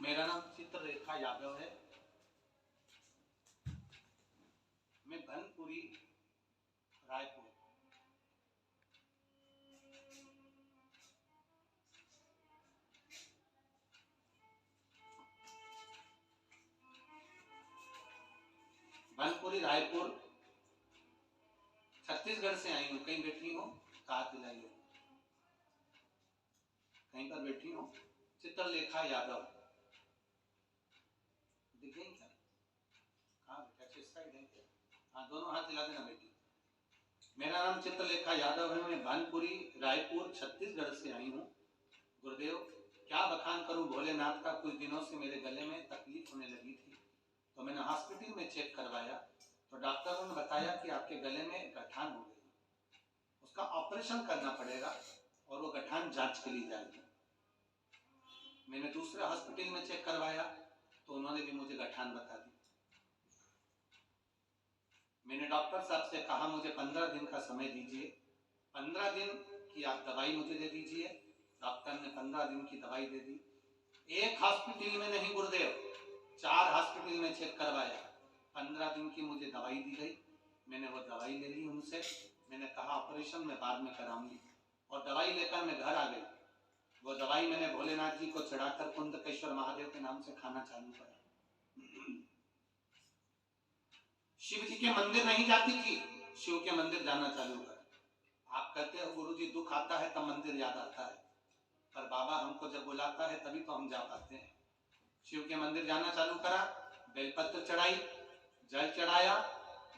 मेरा नाम चित्ररेखा यादव है। मैं बनपुरी रायपुर। बनपुरी रायपुर छत्तीसगढ़ से आई हूँ। कहीं बैठी हो? कहा खिलाई हो? कहीं पर बैठी हो? चित्रलेखा यादव दिख गई क्या? कहाँ बैठा? किस साइड है क्या? हाँ, दोनों हाथ हिला देना बेटी। मेरा नाम चित्रलेखा यादव है। मैं बनपुरी रायपुर छत्तीसगढ़ से आई हूँ। गुरुदेव, क्या बखान करूं भोलेनाथ का। कुछ दिनों से मेरे गले में तकलीफ होने लगी थी, तो मैंने हॉस्पिटल में चेक करवाया तो डॉक्टरों ने बताया कि आपके गले में गठान हो गई, उसका ऑपरेशन करना पड़ेगा और वो गठान जांच के लिए जाएगी। मैंने दूसरे हॉस्पिटल में चेक करवाया तो उन्होंने भी मुझे गठान बता दी। मैंने डॉक्टर साहब से कहा मुझे 15 दिन का समय दीजिए, 15 दिन की आप दवाई मुझे दे दीजिए। डॉक्टर ने 15 दिन की दवाई दे दी। एक हॉस्पिटल में नहीं गुरुदेव, 4 हॉस्पिटल में चेक करवाया। 15 दिन की मुझे दवाई दी गई। मैंने वो दवाई ले ली उनसे। मैंने कहा ऑपरेशन में बाद में कराऊंगी, और दवाई लेकर मैं घर आ गई। वो दवाई मैंने भोलेनाथ जी को चढ़ाकर कुंदकेश्वर महादेव के नाम से खाना चालू करा। शिव जी के मंदिर नहीं जाती थी, शिव के मंदिर जाना चालू कर। आप कहते हो गुरु जी दुख आता है तब मंदिर याद आता है, पर बाबा हमको जब बुलाता है तभी तो हम जा पाते हैं। शिव के मंदिर जाना चालू करा, बेलपत्र चढ़ाई, जल चढ़ाया।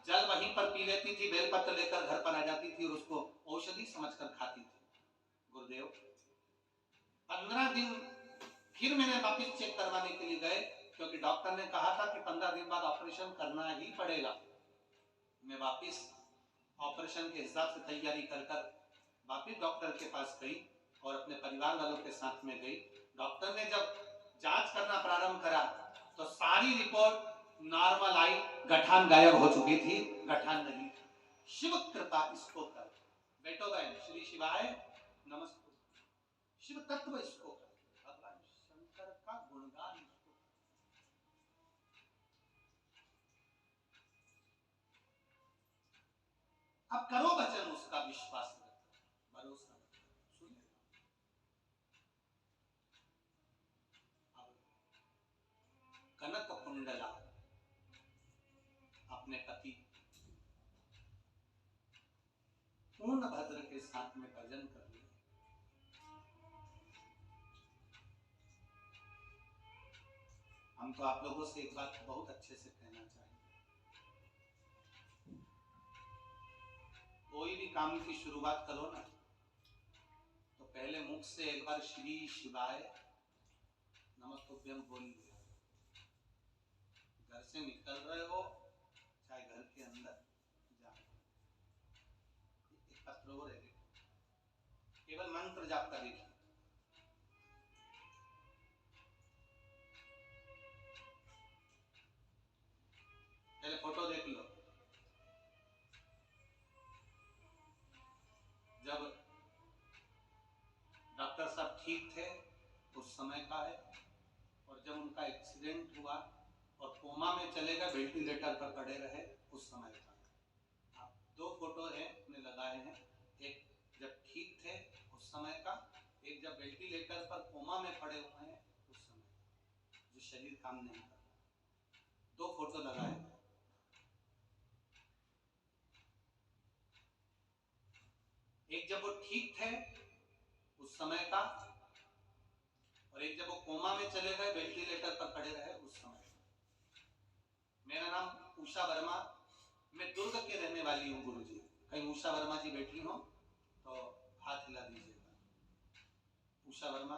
जल वहीं पर पी लेती थी, बेलपत्र लेकर घर पर आ जाती थी और उसको औषधि समझकर खाती थी। गुरुदेव 15 दिन फिर मैंने वापिस चेक करवाने के लिए गए, क्योंकि डॉक्टर ने कहा था कि 15 दिन बाद ऑपरेशन करना ही पड़ेगा। मैं वापिस ऑपरेशन के हिसाब से तैयारी कर वापिस डॉक्टर के पास गई और अपने परिवार वालों के साथ में गई। डॉक्टर ने जब जांच करना प्रारंभ करा तो सारी रिपोर्ट नॉर्मल आई, गठान गायब हो चुकी थी, गठान नहीं था। शिव कृपा इसको कर। बैठो बहन, श्री शिवाय नमस्ते। शिव तत्व इसको कर, भगवान शंकर का गुणगान इसको कर। अब करो वचन उसका, विश्वास रखकर, भरोसा रखकर, सुन लेना। अब कनक कुंडला अपने पति पूर्ण भद्र के साथ में भजन कर लिया। हम तो आप लोगों से एक बात बहुत अच्छे से कहना चाहेंगे, कोई भी काम की शुरुआत करो ना तो पहले मुख से एक बार श्री शिवाय नमस्तुभ्यम बोल लिया। घर से निकल रहे हो चाहे घर के अंदर जा, एक पत्र और है, केवल मंत्र जाप का देखिए। पहले फोटो देख लो। जब डॉक्टर साहब ठीक थे उस समय का है, और जब उनका एक्सीडेंट हुआ और कोमा में चले गए, वेंटिलेटर पर पड़े रहे, उस समय का। आप 2 फोटो है ने लगाए हैं, एक जब ठीक थे उस समय का, एक जब वेंटिलेटर पर कोमा में पड़े हुए हैं उस समय का, जो शरीर काम नहीं कर रहा। 2 फोटो लगाए हैं। एक जब वो ठीक थे उस समय का, और एक जब वो कोमा में चले गए, वेंटिलेटर पर पड़े रहे, उस समय का। मेरा नाम उषा वर्मा, मैं दुर्ग के रहने वाली हूँ गुरुजी। कहीं उषा वर्मा जी बैठी हो तो हाथ हिला दीजिएगा। उषा वर्मा,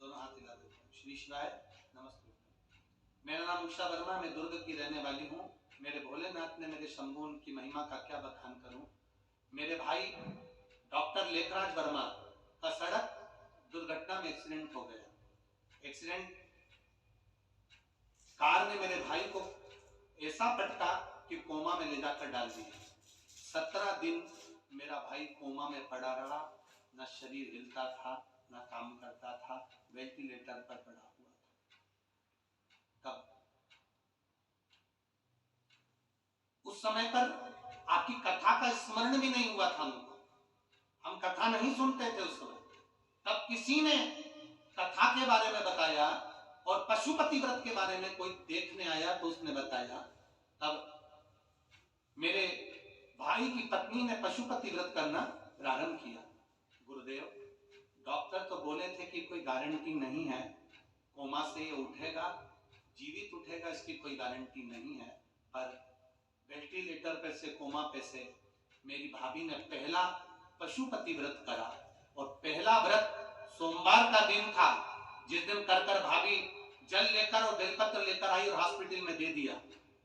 दोनों हाथ हिला देते हैं। श्री शिवाय नमस्ते। मेरा नाम उषा वर्मा, मैं दुर्ग की रहने वाली हूँ। मेरे भोलेनाथ ने मेरे शंभू की महिमा का क्या बखान करूं। मेरे भाई डॉक्टर लेखराज वर्मा का सड़क दुर्घटना में एक्सीडेंट हो गया। एक्सीडेंट कार ने मेरे भाई को ऐसा पटका कि कोमा में ले जाकर डाल दिया। 17 दिन मेरा भाई कोमा में पड़ा रहा, न शरीर हिलता था, न काम करता था, वेंटिलेटर पर पड़ा हुआ था। कब? उस समय पर आपकी कथा का स्मरण भी नहीं हुआ था हमको, हम कथा नहीं सुनते थे उस समय। तब किसी ने कथा के बारे में बताया और पशुपति व्रत के बारे में कोई देखने आया तो उसने बताया। तब मेरे भाई की पत्नी ने पशुपति व्रत करना प्रारंभ किया। गुरुदेव, डॉक्टर तो बोले थे कि कोई गारंटी नहीं है, कोमा से ये उठेगा, जीवित उठेगा, इसकी कोई गारंटी नहीं है। पर वेंटिलेटर पे से, कोमा पे से मेरी भाभी ने पहला पशुपति व्रत करा। और पहला व्रत सोमवार का दिन था, जिस दिन कर कर भाभी जल लेकर और बेलपत्र लेकर आई और हॉस्पिटल में दे दिया।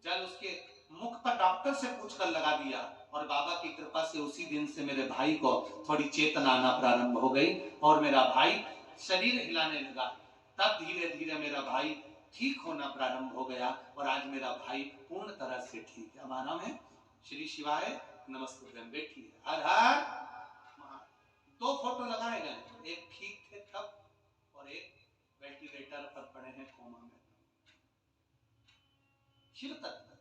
जल उसके मुख पर डॉक्टर से पूछकर लगा दिया और बाबा की कृपा से उसी दिन से मेरे भाई को थोड़ी चेतना आना प्रारंभ हो गई और मेरा भाई शरीर हिलाने लगा। तब धीरे धीरे मेरा भाई ठीक होना प्रारंभ हो गया और आज मेरा भाई पूर्ण तरह से ठीक है। हमारा नाम है श्री शिवाय नमस्ते। बैठिए। हर हर। दो फोटो लगाए गए, एक ठीक थे तब और एक वेंटिलेटर पर पड़े हैं कोमा में। शिव तत्व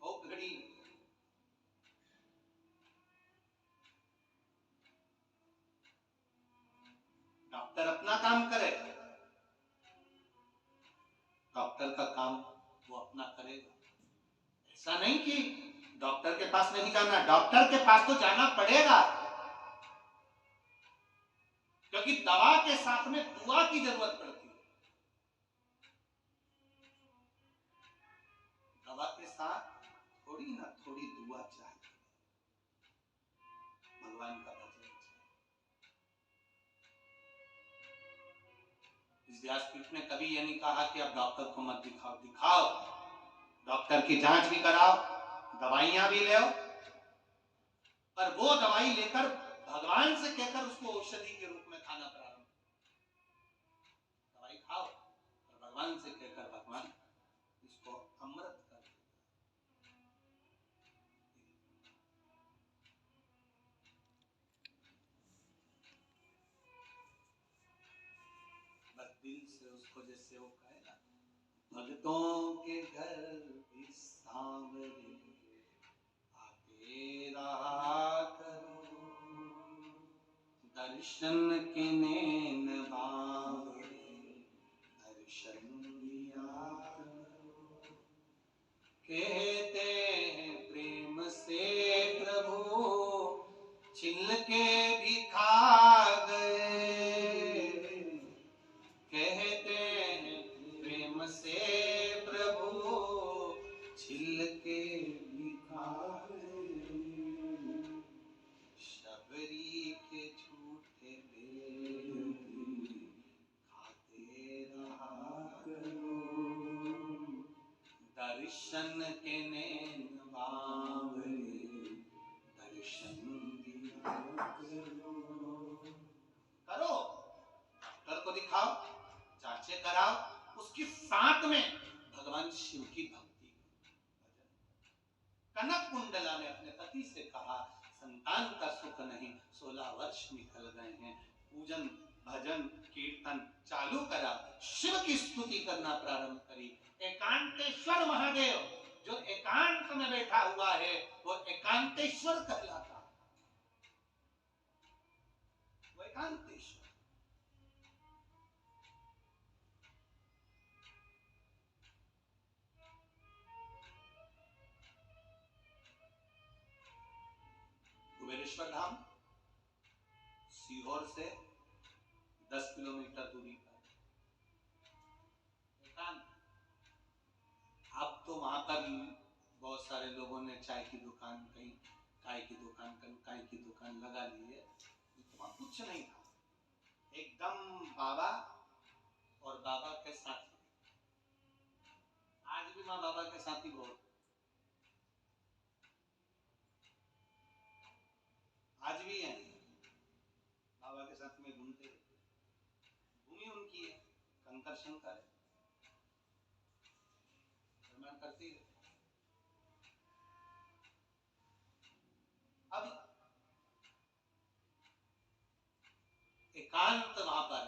ओ घड़ी डॉक्टर अपना काम करे, डॉक्टर का काम वो अपना करेगा। ऐसा नहीं कि डॉक्टर के पास नहीं जाना, डॉक्टर के पास तो जाना पड़ेगा, क्योंकि दवा के साथ में दुआ की जरूरत पड़ती है। दवा के साथ थोड़ी ना थोड़ी दुआ चाहिए, भगवान का भजन चाहिए। इस व्यासपीठ ने कभी यह नहीं कहा कि आप डॉक्टर को मत दिखाओ, दिखाओ, डॉक्टर की जांच भी कराओ, दवाइयां भी ले, पर वो दवाई लेकर भगवान से कहकर उसको औषधि के रूप में खाना प्रारंभ। दवाई खाओ और भगवान से कहकर भगवान इसको अमृत कर। बस दिल से उसको, जैसे वो कहे ना, भक्तों के घर भी सांवरे आके रहा करो, दर्शन के नैन बावरे दर्शन दिया करो। कहते हैं प्रेम से प्रभु छिल के भी खा गए, कहते हैं प्रेम से प्रभु छिल के भी खा गए, शबरी के झूठे बेल भी खाते रहा करो, दर्शन के नैन बावरे दर्शन दिया करो। करो, डॉक्टर को दिखाओ, जांचें कराओ, उसके साथ में भगवान शिव की भक्ति। कनक कुंडला ने अपने पति से कहा, संतान का सुख नहीं, 16 वर्ष निकल गए हैं, पूजन भजन कीर्तन चालू करा, शिव की स्तुति करना प्रारंभ करी। एकांतेश्वर महादेव जो एकांत में बैठा हुआ है वो एकांतेश्वर कहलाता, वो एकांतेश्वर। कुबेरेश्वर धाम सीहोर से 10 किलोमीटर दूरी पर एकांत। अब तो वहां पर बहुत सारे लोगों ने चाय की दुकान, कहीं चाय की दुकान, कहीं चाय की दुकान लगा ली है। वहां कुछ नहीं था, एकदम बाबा और बाबा के साथी। आज भी माँ बाबा के साथी बहुत, आज भी है, बाबा के साथ में घूमते, भूमि उनकी है, कंकर शंकर है, निर्माण करती है। अब एकांत वहां पर,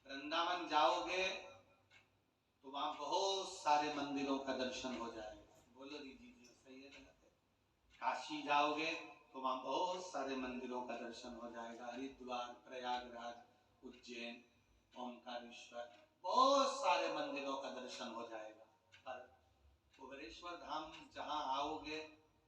वृंदावन जाओगे तो वहां बहुत सारे मंदिरों का दर्शन हो जाएगा। बोलो दीदी जी सही है गलत है? काशी जाओगे तो वहां बहुत सारे मंदिरों का दर्शन हो जाएगा। हरिद्वार, प्रयागराज, उज्जैन, ओमकारेश्वर, बहुत सारे मंदिरों का दर्शन हो जाएगा। पर कुबेरेश्वर धाम जहां आओगे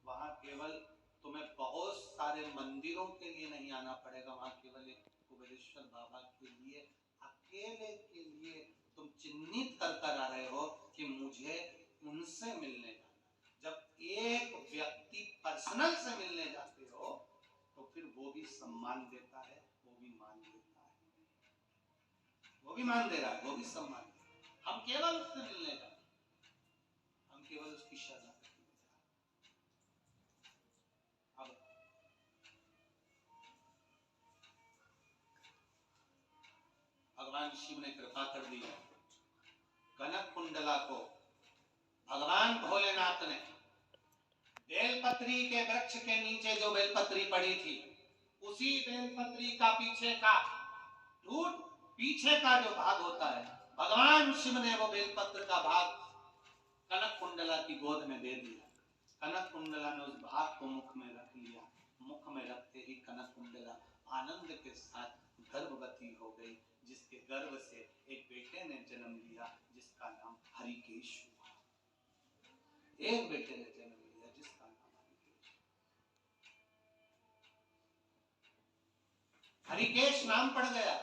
वहां केवल तुम्हें बहुत सारे मंदिरों के लिए नहीं आना पड़ेगा, वहां केवल एक कुबेरेश्वर बाबा के लिए अकेले के लिए तुम चिन्हित कर आ रहे हो कि मुझे उनसे मिलने जाना। जब एक व्यक्ति पर्सनल से मिलने जाते हो तो फिर वो भी सम्मान देता है, वो भी मान देता है, वो भी मान दे रहा है, वो भी सम्मान दे रहा है। हम केवल उससे मिलने जाते, हम केवल उसकी शरणागति में जाते। अब भगवान शिव ने कृपा कर दी, कनक कुंडला को भगवान भोलेनाथ ने बेलपत्री के वृक्ष के नीचे जो बेलपत्री पड़ी थी, उसी बेलपत्री का पीछे का टूट, पीछे का जो भाग होता है, भगवान शिव ने वो बेलपत्र का भाग कनक कुंडला की गोद में दे दिया। कनक कुंडला ने उस भाग को मुख में रख लिया। मुख में रखते ही कनक कुंडला आनंद के साथ गर्भवती हो गई, जिसके गर्भ से एक बेटे ने जन्म लिया जिसका नाम हरिकेश हुआ। एक बेटे ने जन्म लिया जिसका नाम हरिकेश। हरिकेश नाम पड़ गया।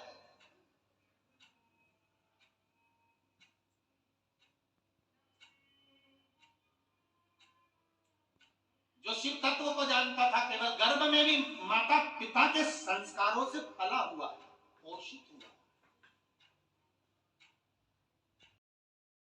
जो शिव तत्व को जानता था, केवल गर्भ में भी माता पिता के संस्कारों से फला हुआ, पोषित हुआ,